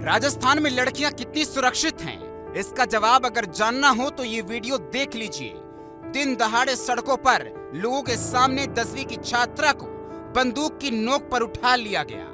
राजस्थान में लड़कियां कितनी सुरक्षित हैं, इसका जवाब अगर जानना हो तो ये वीडियो देख लीजिए। दिन दहाड़े सड़कों पर लोगों के सामने 10वीं की छात्रा को बंदूक की नोक पर उठा लिया गया।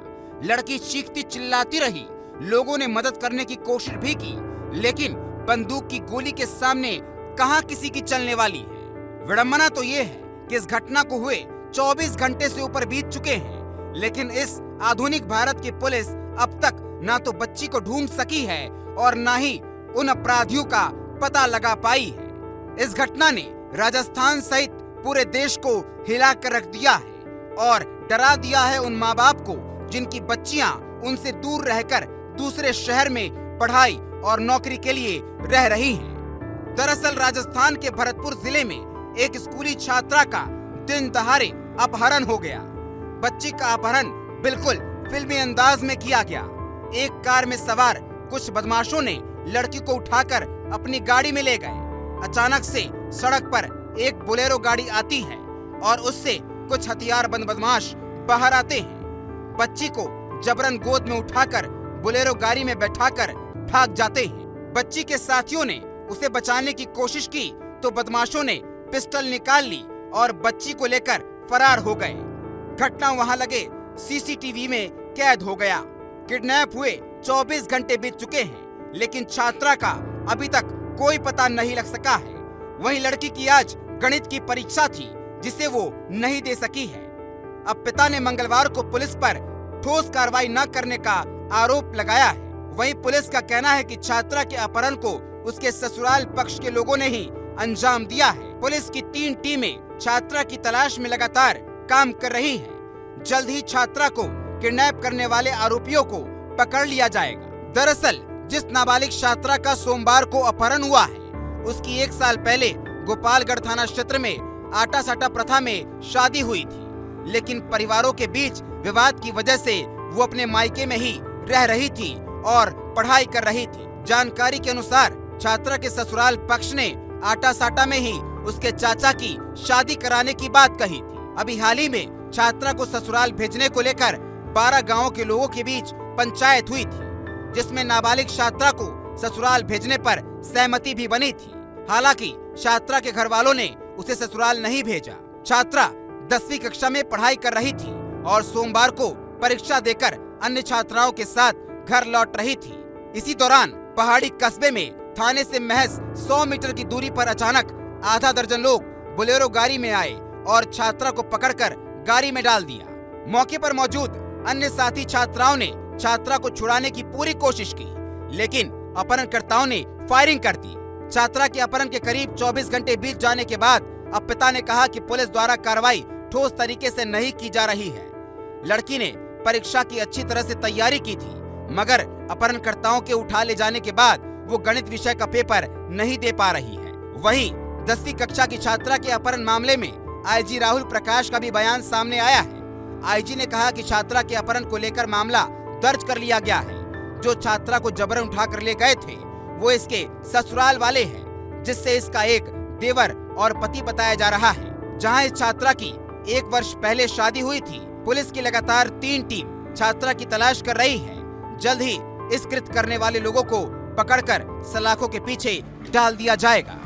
लड़की चीखती चिल्लाती रही, लोगों ने मदद करने की कोशिश भी की, लेकिन बंदूक की गोली के सामने कहां किसी की चलने वाली है। विडंबना तो ये है कि इस घटना को हुए 24 घंटे से ऊपर बीत चुके हैं, लेकिन इस आधुनिक भारत की पुलिस अब तक ना तो बच्ची को ढूंढ सकी है और ना ही उन अपराधियों का पता लगा पाई है। इस घटना ने राजस्थान सहित पूरे देश को हिला कर रख दिया है और डरा दिया है उन माँ बाप को जिनकी बच्चियां उनसे दूर रहकर दूसरे शहर में पढ़ाई और नौकरी के लिए रह रही हैं। दरअसल राजस्थान के भरतपुर जिले में एक स्कूली छात्रा का दिन दहाड़े अपहरण हो गया। बच्ची का अपहरण बिल्कुल फिल्मी अंदाज में किया गया। एक कार में सवार कुछ बदमाशों ने लड़की को उठाकर अपनी गाड़ी में ले गए। अचानक से सड़क पर एक बोलेरो गाड़ी आती है और उससे कुछ हथियारबंद बदमाश बाहर आते हैं। बच्ची को जबरन गोद में उठाकर बोलेरो गाड़ी में बैठाकर भाग जाते हैं। बच्ची के साथियों ने उसे बचाने की कोशिश की तो बदमाशों ने पिस्टल निकाल ली और बच्ची को लेकर फरार हो गए। घटना वहां लगे सीसीटीवी में कैद हो गया। किडनैप हुए 24 घंटे बीत चुके हैं, लेकिन छात्रा का अभी तक कोई पता नहीं लग सका है। वहीं लड़की की आज गणित की परीक्षा थी जिसे वो नहीं दे सकी है। अब पिता ने मंगलवार को पुलिस पर ठोस कार्रवाई न करने का आरोप लगाया है। वहीं पुलिस का कहना है कि छात्रा के अपहरण को उसके ससुराल पक्ष के लोगों ने ही अंजाम दिया है। पुलिस की 3 टीमें छात्रा की तलाश में लगातार काम कर रही हैं। जल्द ही छात्रा को किडनैप करने वाले आरोपियों को पकड़ लिया जाएगा। दरअसल जिस नाबालिग छात्रा का सोमवार को अपहरण हुआ है, उसकी 1 साल पहले गोपालगढ़ थाना क्षेत्र में आटा साटा प्रथा में शादी हुई थी, लेकिन परिवारों के बीच विवाद की वजह से वो अपने मायके में ही रह रही थी और पढ़ाई कर रही थी। जानकारी के अनुसार छात्रा के ससुराल पक्ष ने आटा साटा में ही उसके चाचा की शादी कराने की बात कही थी। अभी हाल ही में छात्रा को ससुराल भेजने को लेकर 12 गांवों के लोगों के बीच पंचायत हुई थी, जिसमें नाबालिग छात्रा को ससुराल भेजने पर सहमति भी बनी थी। हालांकि छात्रा के घर वालों ने उसे ससुराल नहीं भेजा। छात्रा 10वीं कक्षा में पढ़ाई कर रही थी और सोमवार को परीक्षा देकर अन्य छात्राओं के साथ घर लौट रही थी। इसी दौरान पहाड़ी कस्बे में थाने से महज 100 मीटर की दूरी पर अचानक आधा दर्जन लोग बोलेरो गाड़ी में आए और छात्रा को पकड़कर गाड़ी में डाल दिया। मौके पर मौजूद अन्य साथी छात्राओं ने छात्रा को छुड़ाने की पूरी कोशिश की, लेकिन अपहरणकर्ताओं ने फायरिंग कर दी। छात्रा के अपहरण के करीब 24 घंटे बीत जाने के बाद अब पिता ने कहा कि पुलिस द्वारा कार्रवाई ठोस तरीके से नहीं की जा रही है। लड़की ने परीक्षा की अच्छी तरह से तैयारी की थी, मगर अपहरणकर्ताओं के उठा ले जाने के बाद वो गणित विषय का पेपर नहीं दे पा रही है। वहीं 10वीं कक्षा की छात्रा के अपहरण मामले में आईजी राहुल प्रकाश का भी बयान सामने आया है। आईजी ने कहा कि छात्रा के अपहरण को लेकर मामला दर्ज कर लिया गया है। जो छात्रा को जबरन उठा कर ले गए थे वो इसके ससुराल वाले हैं, जिससे इसका एक देवर और पति बताया जा रहा है। जहां इस छात्रा की 1 वर्ष पहले शादी हुई थी। पुलिस की लगातार 3 टीम छात्रा की तलाश कर रही है। जल्द ही इस कृत्य करने वाले लोगों को पकड़कर सलाखों के पीछे डाल दिया जाएगा।